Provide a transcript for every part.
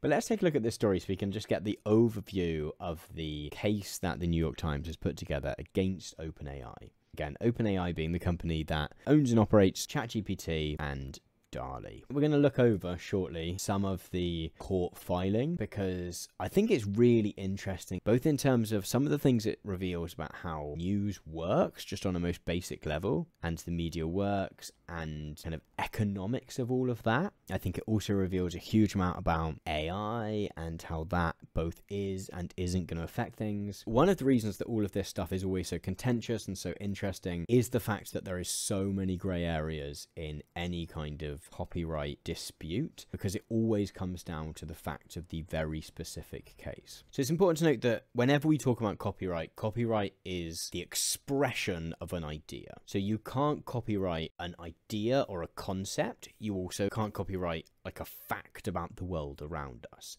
But let's take a look at this story so we can just get the overview of the case that the New York Times has put together against OpenAI. Again, OpenAI being the company that owns and operates ChatGPT and dall-e. We're going to look over shortly some of the court filing because I think it's really interesting, both in terms of some of the things it reveals about how news works just on a most basic level, and the media works, and kind of economics of all of that. I think it also reveals a huge amount about AI and how that both is and isn't going to affect things. One of the reasons that all of this stuff is always so contentious and so interesting is the fact that there is so many grey areas in any kind of copyright dispute, because it always comes down to the fact of the very specific case. So it's important to note that whenever we talk about copyright, copyright is the expression of an idea. So you can't copyright an idea or a concept. You also can't copyright like a fact about the world around us.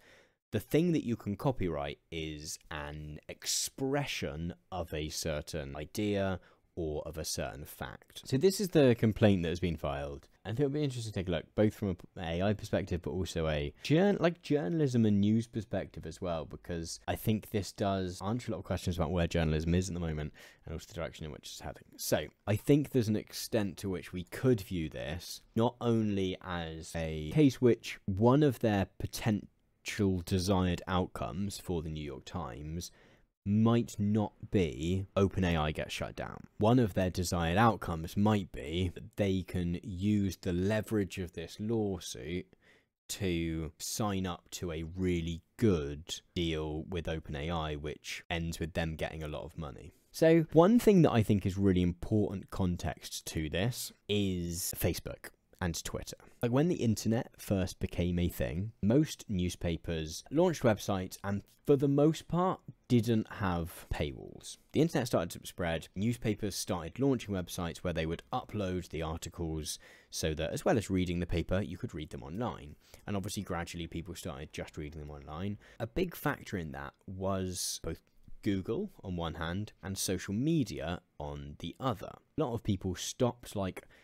The thing that you can copyright is an expression of a certain idea or of a certain fact. So this is the complaint that has been filed. I think it'll be interesting to take a look, both from an AI perspective, but also a journalism and news perspective as well, because I think this does answer a lot of questions about where journalism is at the moment and also the direction in which it's heading. So I think there's an extent to which we could view this not only as a case which one of their potential desired outcomes for the New York Times might not be OpenAI gets shut down. One of their desired outcomes might be that they can use the leverage of this lawsuit to sign up to a really good deal with OpenAI, which ends with them getting a lot of money. So one thing that I think is really important context to this is Facebook and Twitter. Like when the internet first became a thing, most newspapers launched websites and for the most part didn't have paywalls. The internet started to spread, newspapers started launching websites where they would upload the articles so that as well as reading the paper, you could read them online. And obviously gradually people started just reading them online. A big factor in that was both Google on one hand and social media on the other. A lot of people stopped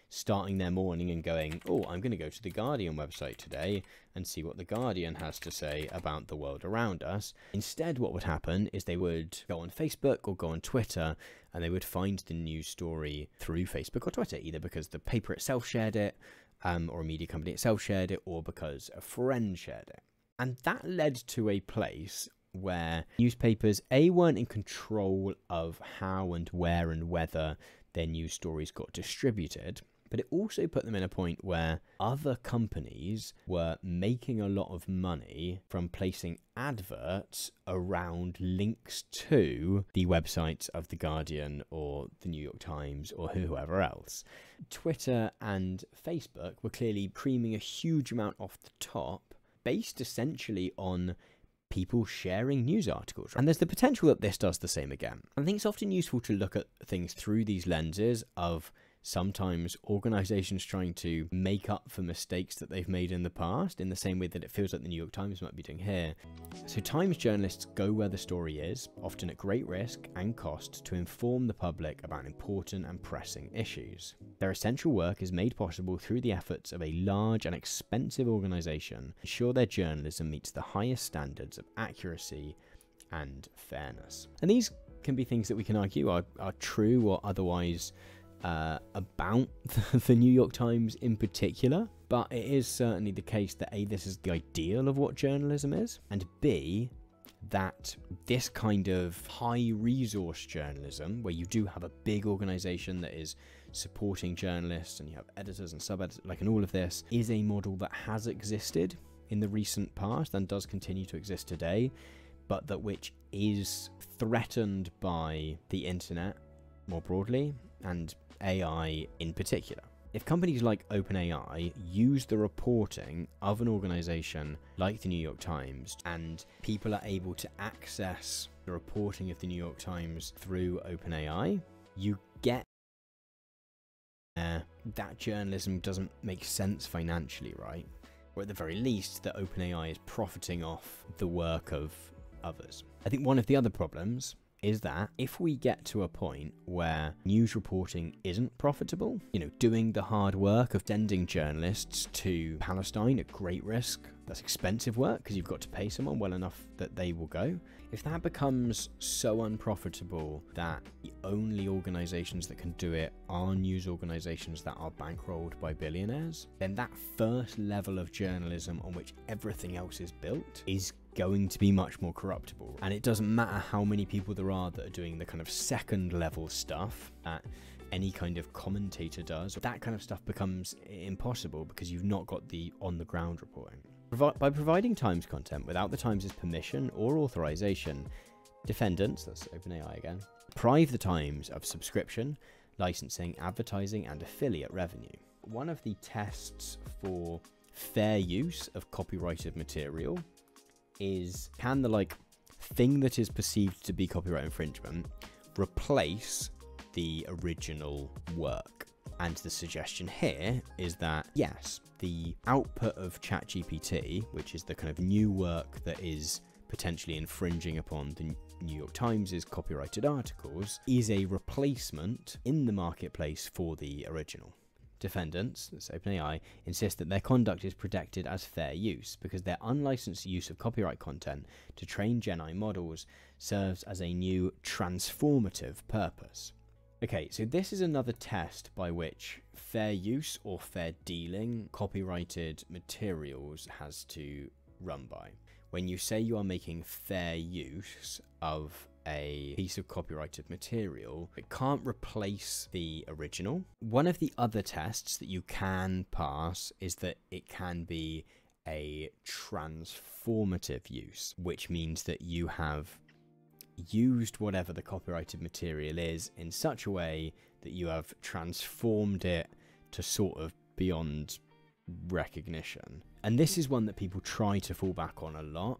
starting their morning and going, oh, I'm going to go to the Guardian website today and see what the Guardian has to say about the world around us. Instead, what would happen is they would go on Facebook or go on Twitter and they would find the news story through Facebook or Twitter, either because the paper itself shared it or a media company itself shared it, or because a friend shared it. And that led to a place where newspapers, A, weren't in control of how and where and whether their news stories got distributed, but it also put them in a point where other companies were making a lot of money from placing adverts around links to the websites of The Guardian or The New York Times or whoever else. Twitter and Facebook were clearly creaming a huge amount off the top, based essentially on people sharing news articles. And there's the potential that this does the same again. I think it's often useful to look at things through these lenses of sometimes organizations trying to make up for mistakes that they've made in the past, in the same way that it feels like the New York Times might be doing here. So Times journalists go where the story is, often at great risk and cost, to inform the public about important and pressing issues. Their essential work is made possible through the efforts of a large and expensive organization to ensure their journalism meets the highest standards of accuracy and fairness. And these can be things that we can argue are true or otherwise about the New York Times in particular, but it is certainly the case that A, this is the ideal of what journalism is, and B, that this kind of high resource journalism, where you do have a big organization that is supporting journalists and you have editors and sub-editors, and all of this, is a model that has existed in the recent past and does continue to exist today, but that which is threatened by the internet more broadly and AI in particular. If companies like OpenAI use the reporting of an organization like the New York Times, and people are able to access the reporting of the New York Times through OpenAI, you get that journalism doesn't make sense financially, right? Or at the very least, that OpenAI is profiting off the work of others. I think one of the other problems is that if we get to a point where news reporting isn't profitable, doing the hard work of sending journalists to Palestine at great risk, that's expensive work because you've got to pay someone well enough that they will go. If that becomes so unprofitable that the only organizations that can do it are news organizations that are bankrolled by billionaires, then that first level of journalism on which everything else is built is going to be much more corruptible. And it doesn't matter how many people there are that are doing the kind of second level stuff that any kind of commentator does. That kind of stuff becomes impossible because you've not got the on the ground reporting. By providing Times content without the Times' permission or authorization, defendants, that's OpenAI again, deprive the Times of subscription, licensing, advertising, and affiliate revenue. One of the tests for fair use of copyrighted material is, can the thing that is perceived to be copyright infringement replace the original work? And the suggestion here is that yes, the output of ChatGPT, which is the kind of new work that is potentially infringing upon the New York Times' copyrighted articles, is a replacement in the marketplace for the original. Defendants, that's OpenAI, insist that their conduct is protected as fair use because their unlicensed use of copyright content to train Gen AI models serves as a new transformative purpose. Okay, so this is another test by which fair use or fair dealing copyrighted materials has to run by. When you say you are making fair use of a piece of copyrighted material, it can't replace the original. One of the other tests that you can pass is that it can be a transformative use, which means that you have used whatever the copyrighted material is in such a way that you have transformed it to sort of beyond recognition. And this is one that people try to fall back on a lot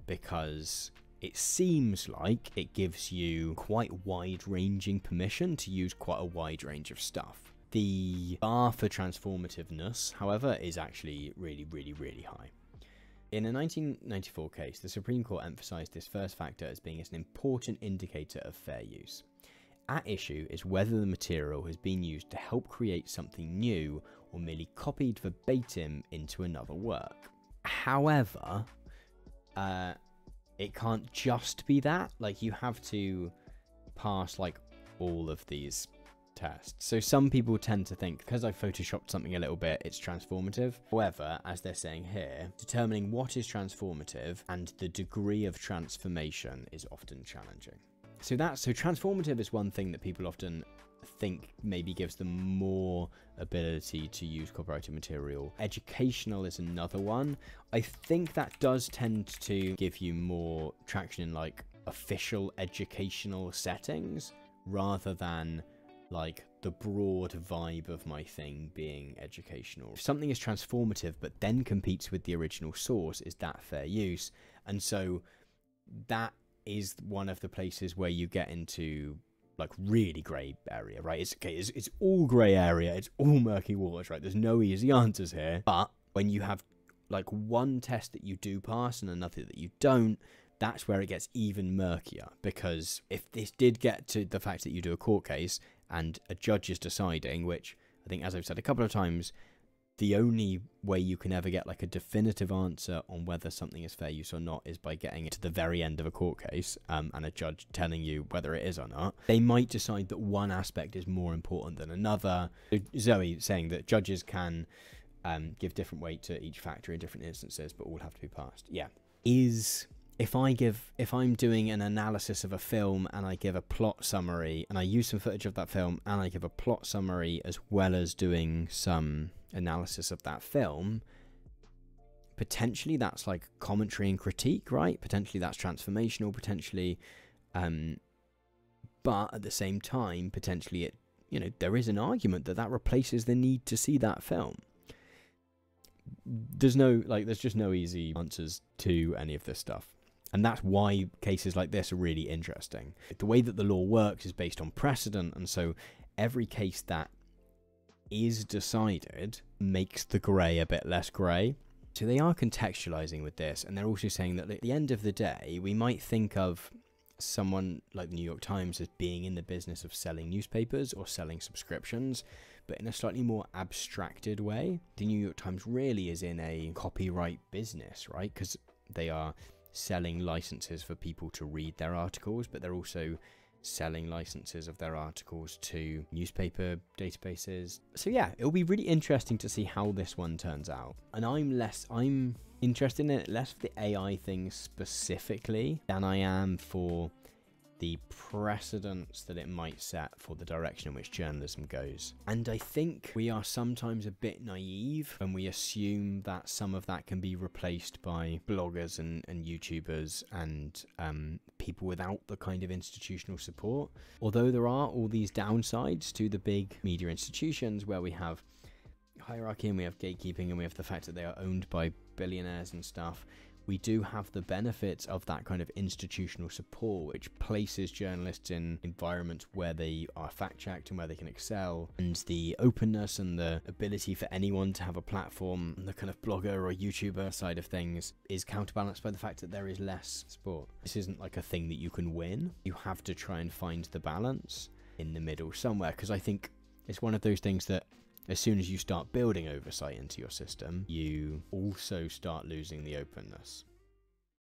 because it seems like it gives you quite wide-ranging permission to use quite a wide range of stuff. The bar for transformativeness, however, is actually really, really, really high. In a 1994 case, the Supreme Court emphasized this first factor as being an important indicator of fair use. At issue is whether the material has been used to help create something new or merely copied verbatim into another work. However, it can't just be that. You have to pass all of these tests. So some people tend to think because I photoshopped something a little bit, it's transformative. However, as they're saying here, determining what is transformative and the degree of transformation is often challenging. So transformative is one thing that people often think maybe gives them more ability to use copyrighted material. Educational is another one. I think that does tend to give you more traction in official educational settings rather than the broad vibe of my thing being educational. If something is transformative but then competes with the original source, is that fair use? And so that is one of the places where you get into really grey area, right? It's all grey area, it's all murky waters, right? There's no easy answers here. But when you have one test that you do pass and another that you don't, that's where it gets even murkier, because if this did get to the fact that you do a court case and a judge is deciding, which I think, as I've said a couple of times, the only way you can ever get a definitive answer on whether something is fair use or not is by getting it to the very end of a court case and a judge telling you whether it is or not. They might decide that one aspect is more important than another. Zoe saying that judges can give different weight to each factor in different instances, but all have to be passed. Yeah. If I'm doing an analysis of a film and I give a plot summary and I use some footage of that film and I give a plot summary as well as doing some analysis of that film, potentially that's commentary and critique, right? Potentially that's transformational, potentially, but at the same time, potentially there is an argument that replaces the need to see that film. There's just no easy answers to any of this stuff. And that's why cases like this are really interesting. The way that the law works is based on precedent, and so every case that is decided makes the grey a bit less grey. So they are contextualizing with this, and they're also saying that at the end of the day, we might think of someone like the New York Times as being in the business of selling newspapers or selling subscriptions, but in a slightly more abstracted way. The New York Times really is in a copyright business, right? Because they are selling licenses for people to read their articles, but they're also selling licenses of their articles to newspaper databases. So yeah, it'll be really interesting to see how this one turns out. And I'm interested in it less for the AI thing specifically than I am for the precedents that it might set for the direction in which journalism goes. And I think we are sometimes a bit naive when we assume that some of that can be replaced by bloggers and YouTubers and people without the kind of institutional support. Although there are all these downsides to the big media institutions where we have hierarchy and we have gatekeeping and we have the fact that they are owned by billionaires and stuff, we do have the benefits of that kind of institutional support, which places journalists in environments where they are fact-checked and where they can excel. And the openness and the ability for anyone to have a platform, the kind of blogger or YouTuber side of things, is counterbalanced by the fact that there is less support. This isn't like a thing that you can win. You have to try and find the balance in the middle somewhere, because I think it's one of those things that as soon as you start building oversight into your system, you also start losing the openness.